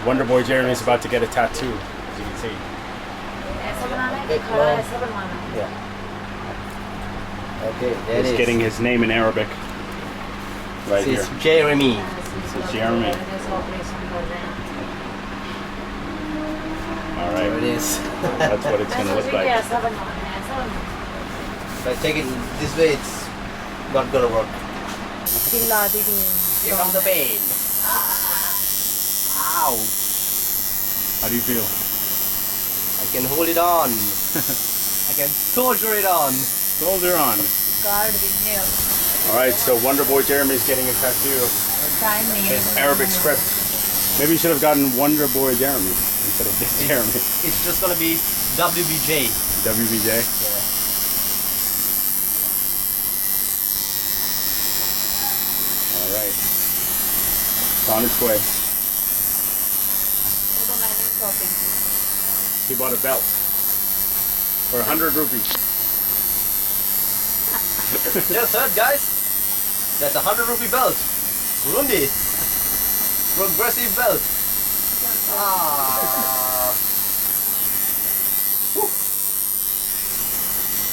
Wonderboy Jeremy is about to get a tattoo, as you can see. Yeah. Okay, there it He's is. getting his name in Arabic. Right This here. is Jeremy. This is Jeremy. Alright. There it is. That's what it's going to look like. If I take it this way, it's not gonna work. Here comes the pain. Ow! How do you feel? I can hold it on. I can soldier it on. Soldier on. Alright, so Wonderboy Jeremy is getting a tattoo of his Arabic script. Maybe you should have gotten Wonderboy Jeremy instead of this Jeremy. It's just gonna be WBJ. WBJ? Yeah. Alright. It's on its way. He bought a belt for 100 rupees. Just heard, guys. That's a 100 rupee belt. Burundi. Progressive belt. Ah. Whew.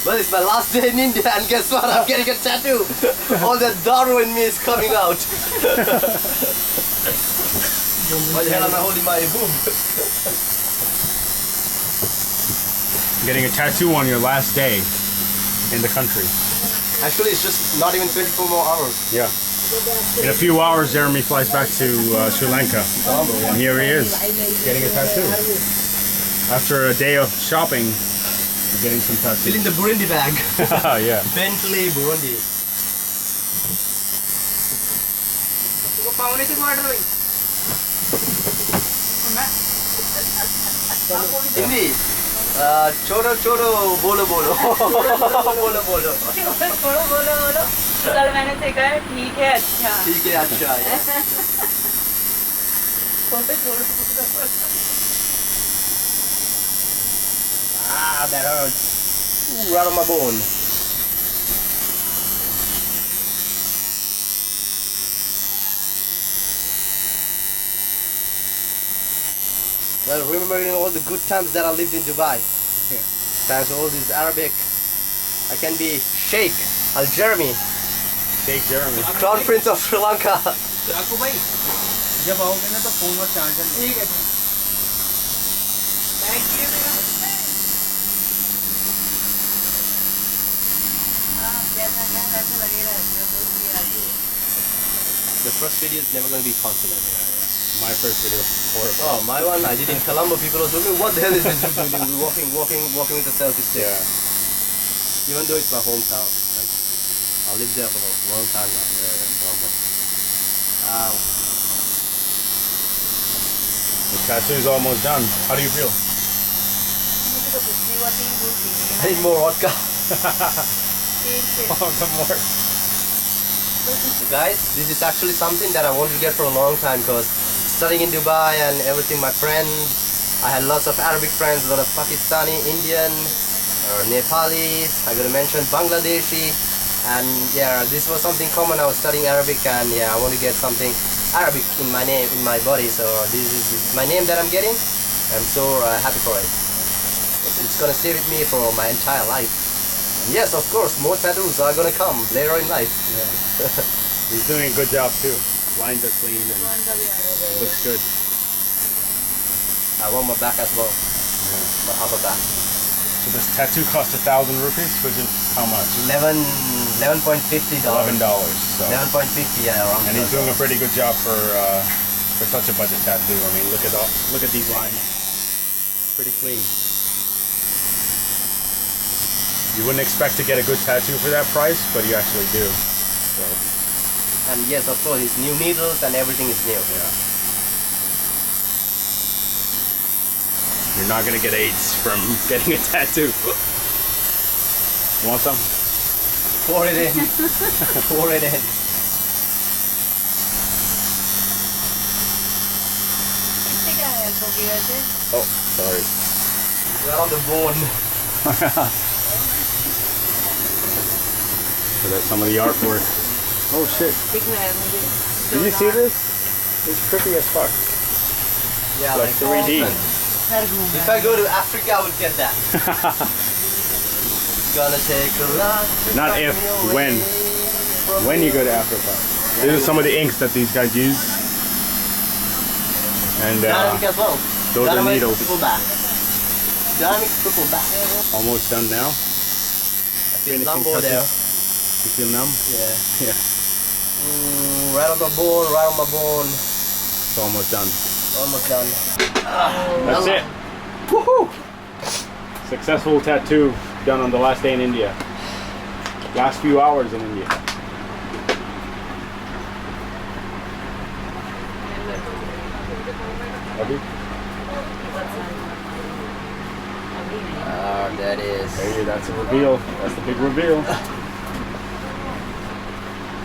Well, it's my last day in India, and guess what? I'm getting a tattoo. All that Daru in me is coming out. Why the hell am I holding my boob? Getting a tattoo on your last day in the country. Actually, it's just not even 24 more hours. Yeah. In a few hours, Jeremy flies back to Sri Lanka. And here he is, getting a tattoo. After a day of shopping, he's getting some tattoos. Still in the Burundi bag. Yeah. Bentley, Burundi. Hindi. Chodo chodo bolo bolo. Bolo bolo. कल मैंने देखा है ठीक है अच्छा ठीक है अच्छा है. Ah, that hurts. Ooh, right on my bone. Well, remembering all the good times that I lived in Dubai. Yeah. Thanks to all this Arabic, I can be Sheikh Al Jeremy, Sheikh Jeremy. Crown Prince of Sri Lanka. चाकू भाई जब आओगे ना तो phone और charger ठीक है thank you कैसा क्या कैसा लगेगा दोस्ती आदि The first video is never going to be confident. My first video, horrible. Oh, my one I did in Colombo. People was looking, what the hell is this dude doing? We're walking with a selfie stick. Yeah. Even though it's my hometown, like, I lived there for a long time now. Yeah, in Colombo. The tattoo's almost done. How do you feel? I need more vodka. Oh, the more. So guys, this is actually something that I wanted to get for a long time because studying in Dubai and everything, my friends, I had lots of Arabic friends, a lot of Pakistani, Indian, or Nepali, I gotta mention Bangladeshi, and yeah, this was something common. I was studying Arabic and yeah, I want to get something Arabic in my name, in my body, so this is my name that I'm getting. I'm so happy for it. It's gonna stay with me for my entire life. And yes, of course, more tattoos are gonna come later in life. Yeah. He's doing a good job too. Lines are clean and it looks good. I want my back as well, Yeah. my upper back. So this tattoo costs 1,000 rupees, which is how much? $11.50. $11. So. 11.50, yeah, around. And he's doing a pretty good job for such a budget tattoo. I mean, look at these lines. Pretty clean. You wouldn't expect to get a good tattoo for that price, but you actually do. So, And yes, of course, it's new needles and everything is new. yeah. You're not gonna get AIDS from getting a tattoo. You want some? Pour it in. Pour it in. Oh, sorry. Right on the bone. So that's some of the artwork. Oh shit. Did you see this? It's trippy as fuck. Yeah, Like 3D. If I go to Africa, I would get that. Gonna take a lot. Not if, when. When you go to Africa. These are some of the inks that these guys use. And Dynamic as well. those are Dynamic needles. triple back. Dynamic triple back. Almost done now. I feel Finishing numb over there. touches. You feel numb? Yeah. Yeah. Right on my bone, right on my bone. It's almost done. Almost done. That's it. Woohoo! Successful tattoo done on the last day in India. Last few hours in India. Abhi? Ah, that is. Hey, that's a reveal. That's the big reveal.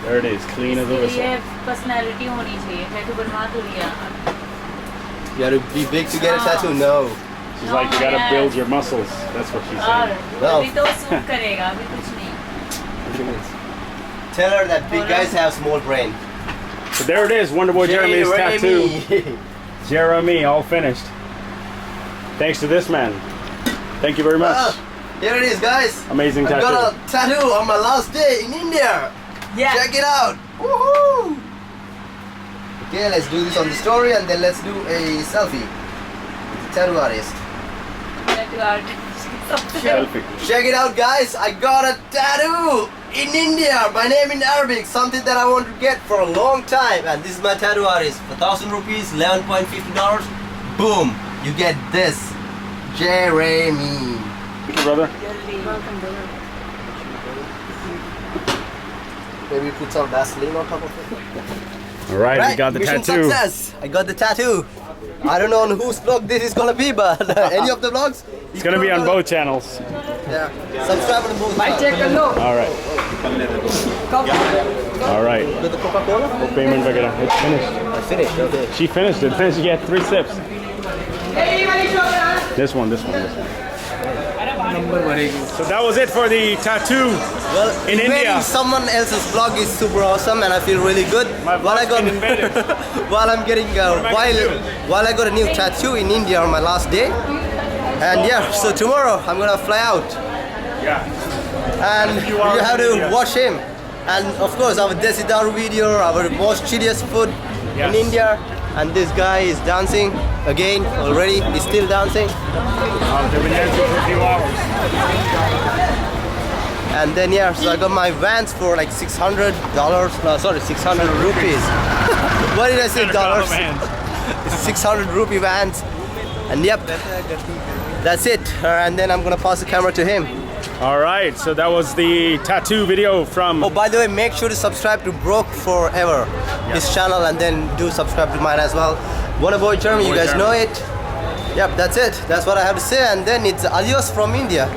There it is, clean as a whistle. ये personality होनी चाहिए. Tattoo बनवा तो लिया. You gotta be big to get a tattoo? No. She's like, you gotta build your muscles. That's what she's और saying. No. अभी तो suit करेगा. अभी कुछ नहीं. Tell her that big guys have small brain. So there it is, Wonderboy Jeremy's tattoo. Jeremy, all finished. Thanks to this man. Thank you very much. Here it is, guys. Amazing I tattoo. got a tattoo on my last day in India. Yeah. Check it out. Woohoo! Okay, let's do this on the story and then let's do a selfie. Tattoo artist. Tattoo artist. Selfie. Check it out, guys. I got a tattoo in India. My name in Arabic. Something that I want to get for a long time. And this is my tattoo artist. For 1,000 rupees, $11.50. Boom. You get this. Jeremy. Thank you, brother. Welcome, brother. Maybe put some Vaseline on top of it. All right, we got the mission tattoo. Success. I got the tattoo. I don't know on whose vlog this is gonna be, but any of the vlogs. It's gonna be on both channels. Yeah. Subscribe to both. All right. All right. With the Coca-Cola? Oh, payment vagara. It's finished. I finished. Okay. She finished it. Finished. You had 3 sips. This one. So that was it for the tattoo. Well, In invading India. someone else's vlog is super awesome, and I feel really good. My vlog's been invaded. while I'm getting while I got a new tattoo in India on my last day, and yeah, so tomorrow I'm gonna fly out, Yeah. and you have to watch him, and of course our Desi Daru video, our most chilliest food Yes. in India, and this guy is dancing again already. He's still dancing. They've been dancing for a few hours. And then yeah, so I got my Vans for like $600. No, sorry, 600 rupees. What did I say? Dollars? 600 rupee Vans. And yep, that's it. And then I'm gonna pass the camera to him. All right, so that was the tattoo video from. Oh, by the way, make sure to subscribe to Broke Forever, his channel, and then do subscribe to mine as well. Wonderboy Jeremy, you guys know it. Yep, that's it. That's what I have to say. And then it's adios from India.